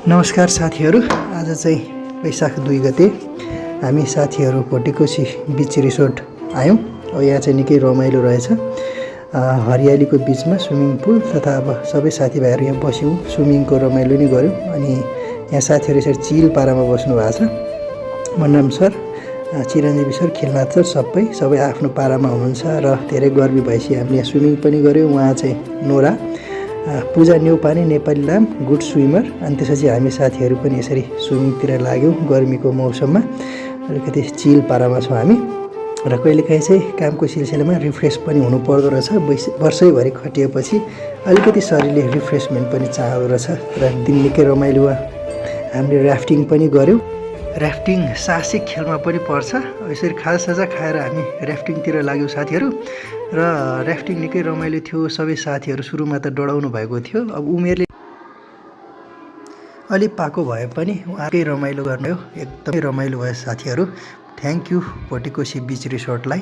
नमस्कार साथीहरू, आज चाहिँ वैशाख 2 गते हामी साथीहरू भोटेकोसी बीच रिसोर्ट आयौँ। अब यहाँ चाहिँ निकै रमाइलो रहेछ। हरियालीको बिचमा स्विमिङ पुल तथा अब सबै साथीभाइहरू यहाँ बस्यौँ, स्विमिङको रमाइलो नै गऱ्यौँ। अनि यहाँ साथीहरू यसरी चिल पारामा बस्नु भएको छ। मन्नाम सर, चिरञ्जीवी सर, खिलनाथ सर सबै आफ्नो पारामा हुनुहुन्छ र धेरै गर्मी भएपछि हामीले यहाँ स्विमिङ पनि गऱ्यौँ। उहाँ चाहिँ नोरा, पूजा न्यौपाने नेपाली नाम गुड स्विमर। अनि त्यसपछि हामी साथीहरू पनि यसरी स्विमिङतिर लाग्यौँ। गर्मीको मौसममा अलिकति चिल पारामा छौँ हामी र कहिलेकाहीँ चाहिँ कामको सिलसिलामा रिफ्रेस पनि हुनुपर्दो रहेछ। वर्षैभरि खटिएपछि अलिकति शरीरले रिफ्रेसमेन्ट पनि चाहँदो रहेछ र दिन निकै रमाइलो भयो। हामीले ऱ्याफ्टिङ पनि गऱ्यौँ। ऱ्याफ्टिङ साहसिक खेलमा पनि पर्छ। यसरी खाजासाजा खाएर हामी ऱ्याफ्टिङतिर लाग्यौँ साथीहरू र ऱ्याफ्टिङ निकै रमाइलो थियो। सबै साथीहरू सुरुमा त डढाउनु भएको थियो, अब उमेरले अलि पाको भए पनि उहाँकै रमाइलो गर्ने हो। एकदमै रमाइलो भयो साथीहरू। थ्याङ्क यू भोटेकोसी बीच रिसोर्टलाई।